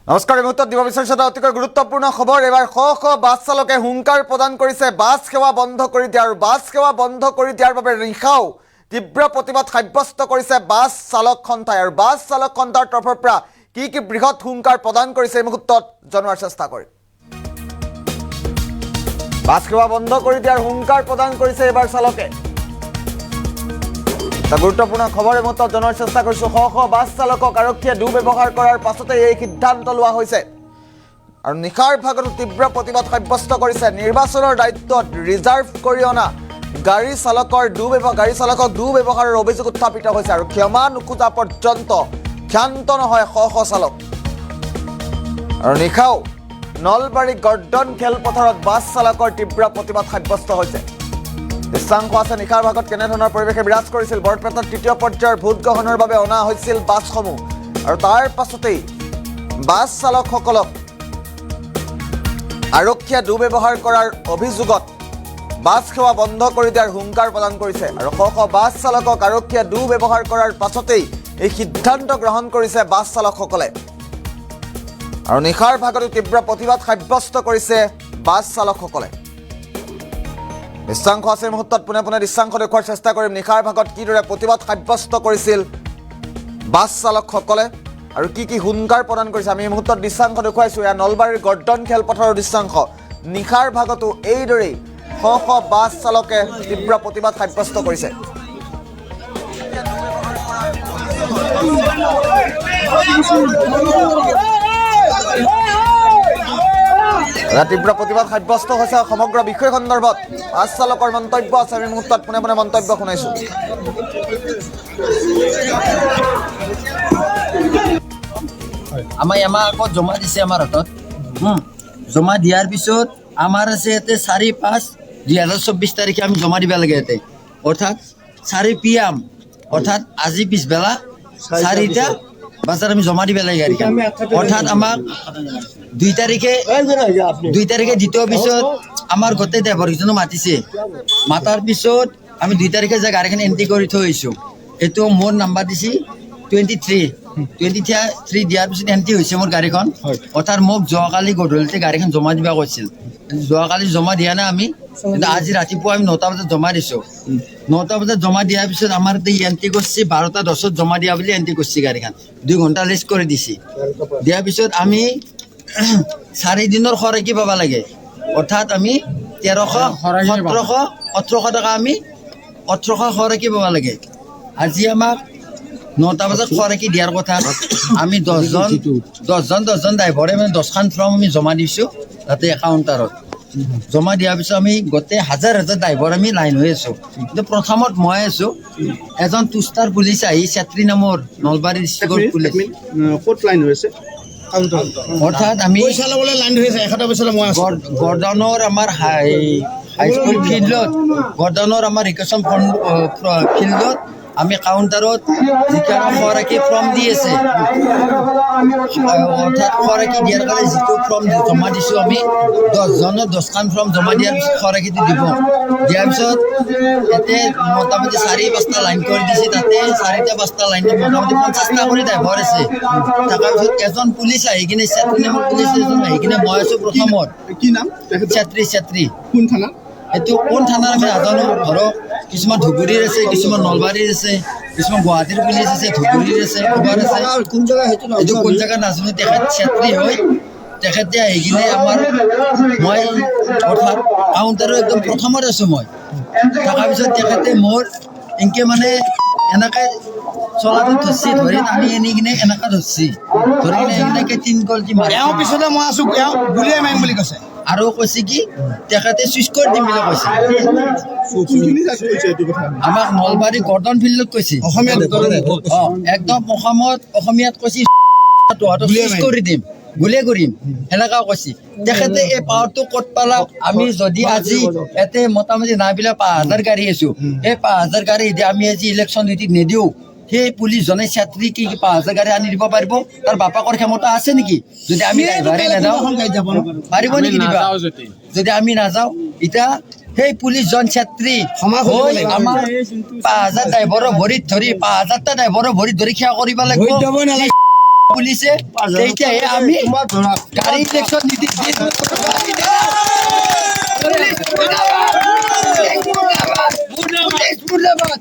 নমস্কাৰ এই মুহূৰ্তত দিব বিচাৰিছোঁ এটা অতিকৈ গুৰুত্বপূৰ্ণ খবৰ। এবাৰ শ শ বাছ চালকে হুংকাৰ প্ৰদান কৰিছে বাছ সেৱা বন্ধ কৰি দিয়া আৰু বাছ সেৱা বন্ধ কৰি দিয়াৰ বাবে নিশাও তীব্ৰ প্ৰতিবাদ সাব্যস্ত কৰিছে বাছ চালক সন্থাই আৰু বাছ চালক সন্থাৰ তৰফৰ পৰা কি বৃহৎ হুংকাৰ প্ৰদান কৰিছে এই মুহূৰ্তত জনোৱাৰ চেষ্টা কৰিম। বাছ সেৱা বন্ধ কৰি দিয়াৰ হুংকাৰ প্ৰদান কৰিছে এবাৰ চালকে। এটা গুৰুত্বপূৰ্ণ খবৰ এই মুহূৰ্তত জনোৱাৰ চেষ্টা কৰিছোঁ। শ শ বাছ চালকক আৰক্ষীয়ে দুৰ্ব্যৱহাৰ কৰাৰ পাছতে এই সিদ্ধান্ত লোৱা হৈছে আৰু নিশাৰ ভাগতো তীব্ৰ প্ৰতিবাদ সাব্যস্ত কৰিছে নিৰ্বাচনৰ দায়িত্বত ৰিজাৰ্ভ কৰি অনা গাড়ী চালকক দুৰ্ব্যৱহাৰৰ অভিযোগ উত্থাপিত হৈছে আৰু ক্ষমা নোখোজা পৰ্যন্ত ক্ষান্ত নহয় শ শ চালক। আৰু নিশাও নলবাৰী গৰ্ডন খেলপথাৰত বাছ চালকৰ তীব্ৰ প্ৰতিবাদ সাব্যস্ত হৈছে। দৃশ্যাংশ আছে নিশাৰ ভাগত কেনেধৰণৰ পৰিৱেশে বিৰাজ কৰিছিল। বৰপেটাত তৃতীয় পৰ্যায়ৰ ভোট গ্ৰহণৰ বাবে অনা হৈছিল বাছসমূহ আৰু তাৰ পাছতেই বাছ চালকসকলক আৰক্ষীয়ে দুৰ্ব্যৱহাৰ কৰাৰ অভিযোগত বাছ সেৱা বন্ধ কৰি দিয়াৰ হুংকাৰ প্ৰদান কৰিছে আৰু শ শ বাছ চালকক আৰক্ষীয়ে দুৰ্ব্যৱহাৰ কৰাৰ পাছতেই এই সিদ্ধান্ত গ্ৰহণ কৰিছে বাছ চালকসকলে আৰু নিশাৰ ভাগতো তীব্ৰ প্ৰতিবাদ সাব্যস্ত কৰিছে বাছ চালকসকলে। দৃশ্যাংশ আছে মুহূৰ্তত পোনে পোনে দৃশ্যাংশ দেখুৱাৰ চেষ্টা কৰিম নিশাৰ ভাগত কিদৰে প্ৰতিবাদ সাব্যস্ত কৰিছিল বাছ চালকসকলে আৰু কি হুংকাৰ প্ৰদান কৰিছে। আমি এই মুহূৰ্তত দৃশ্যাংশ দেখুৱাইছোঁ। এয়া নলবাৰীৰ গৰ্ডন খেলপথাৰৰ দৃশ্যাংশ। নিশাৰ ভাগতো এইদৰেই শ শ বাছ চালকে তীব্ৰ প্ৰতিবাদ সাব্যস্ত কৰিছে। তীব্ৰ প্ৰতিবাদ সাব্যস্ত হৈছে সমগ্ৰ বিষয় সন্দৰ্ভত বাছ চালকৰ মন্তব্য আছে। আমি মুহূৰ্তত পোনে পোনে মন্তব্য শুনাইছোঁ। আমাৰ আগত জমা দিছে আমাৰ হাতত জমা দিয়াৰ পিছত আমাৰ আছে ইয়াতে 4-5-2024 তাৰিখে আমি জমা দিব লাগে ইয়াতে অৰ্থাৎ 4 PM অৰ্থাৎ আজি পিছবেলা 4টা বজাত আমি জমা দিব লাগে গাড়ীখন। অৰ্থাৎ আমাক 2 তাৰিখে দ্বিতীয় পিছত আমাৰ গোটেই ড্ৰাইভাৰকেইজনো মাতিছে। মাতাৰ পিছত আমি 2 তাৰিখে যে গাড়ীখন এণ্ট্ৰি কৰি থৈ আহিছোঁ। এইটো মোৰ নাম্বাৰ দিছে 23 দিয়াৰ পিছত এণ্ট্ৰি হৈছে মোৰ গাড়ীখন। অৰ্থাৎ মোক যোৱাকালি গধূলিতে গাড়ীখন জমা দিব কৈছিল। যোৱাকালি জমা দিয়া নাই আমি, কিন্তু আজি ৰাতিপুৱা আমি 9টা বজাত জমা দিছোঁ। 9টা বজাত জমা দিয়াৰ পিছত আমাৰ এণ্ট্ৰি কৰিছে 12:10 জমা দিয়া বুলি এণ্ট্ৰি কৰিছে গাড়ীখন। 2 ঘণ্টা লেট কৰি দিছে। দিয়াৰ পিছত আমি 4 দিনৰ খৰচী পাব লাগে। অৰ্থাৎ আমি 1300-1700-1800 টকা আমি 1800 খৰচী পাব লাগে। আজি আমাক 9টা বজাত খৰচী দিয়াৰ কথা। আমি 10জন ড্ৰাইভাৰে মানে 10খন ফৰ্ম আমি জমা দিছোঁ তাতে কাউণ্টাৰত। জমা দিয়াৰ পিছত আমি গোটেই হাজাৰ ড্ৰাইভাৰ আমি লাইন হৈ আছোঁ। কিন্তু প্ৰথমত মই আছোঁ, এজন 2-ষ্টাৰ পুলিচ আহি চেত্ৰী নামৰ নলবাৰী ডিষ্ট্ৰিক্টৰ পুলিচ ক'ত লাইন হৈ আছে? অৰ্থাৎ আমি গৰ্ডনৰ আমাৰ হাইস্কুল ফিল্ডত গৰ্ডনৰ আমাৰ ৰিকেশ্যন ফিল্ডত আমি কাউণ্টাৰত যিখন খৰচী ফৰ্ম দি আছে অৰ্থাৎ খৰচী দিয়াৰ কাৰণে যিটো ফৰ্ম জমা দিছোঁ আমি 10জনৰ 10খন ফৰ্ম জমা দিয়াৰ পিছত খৰচীটো দিব। দিয়াৰ পিছত ইয়াতে মোটামুটি 4-5টা লাইন কৰি দিছে। তাতে 4টা-5টা লাইনত মোটামুটি 50টা কৰি ড্ৰাইভাৰ আছে। থকাৰ পিছত এজন পুলিচ আহি কিনে চেত্ৰী নামৰ পুলিচ এজন আহি কিনে মই আছোঁ প্ৰথমত। কি নাম? চেত্ৰী কোন থানা? এইটো কোন থানাৰ আমি নাজানো। ধৰক কিছুমান ধুবুৰীৰ আছে, কিছুমান নলবাৰীৰ আছে, কিছুমান গুৱাহাটীৰ পুলিচ আছে, ধুবুৰীৰ আছে, ক'ৰবাৰ আছে। এইটো কোন জেগা নাজানো। তেখেত চেত্ৰী হয়। তেখেতে আহি কিনে মই অৰ্থাৎ কাউণ্টাৰৰ একদম প্ৰথমত আছোঁ মই। থকাৰ পিছত তেখেতে মোৰ এনেকৈ মানে এনেকৈ চলাটো ধৰিছে, ধৰি টানি আনি কিনে এনেকৈ ধৰিছে, ধৰি কিনে এনেকৈ 3 গল্টি মাৰি পিছতে মই আছোঁ, গুলিয়াই মাৰিম বুলি কৈছে। আৰু কৈছে কি তেখেতে চুইচ কৰি দিম বুলি কৈছে। আমাক নলবাৰী গৰ্ডন ফিল্ডত কৈছে একদম অসমীয়াত কৈছে চুইচ কৰি দিম, গুলিয়াই কৰিম সেনেকুৱা কৈছে। তেখেতে এই পাৱাৰটো ক'ত পালাক? আমি যদি আজি ইয়াতে মোটামুটি নাবিলাক 5000 গাড়ী আছোঁ, এই 5000 গাড়ী আমি আজি ইলেকশ্যন ডিউটিত নিদিওঁ, সেই পুলিচজনে চেত্ৰী কি 5000 গাড়ী আনি দিব পাৰিব? তাৰ বাপাকৰ ক্ষমতা আছে নেকি? যদি আমি ড্ৰাইভাৰে নাযাওঁ পাৰিব নেকি দিবা? যদি আমি নাযাওঁ এতিয়া সেই পুলিচজন চেত্ৰী আমাৰ 5000 ড্ৰাইভাৰৰ ভৰিত ধৰি 5000টা ড্ৰাইভাৰৰ ভৰিত ধৰি সেৱা কৰিব লাগিব। পুলিচে তেতিয়াহে আমি গাড়ী ইলেকশ্যন নিদি মুৰ্দাবাদ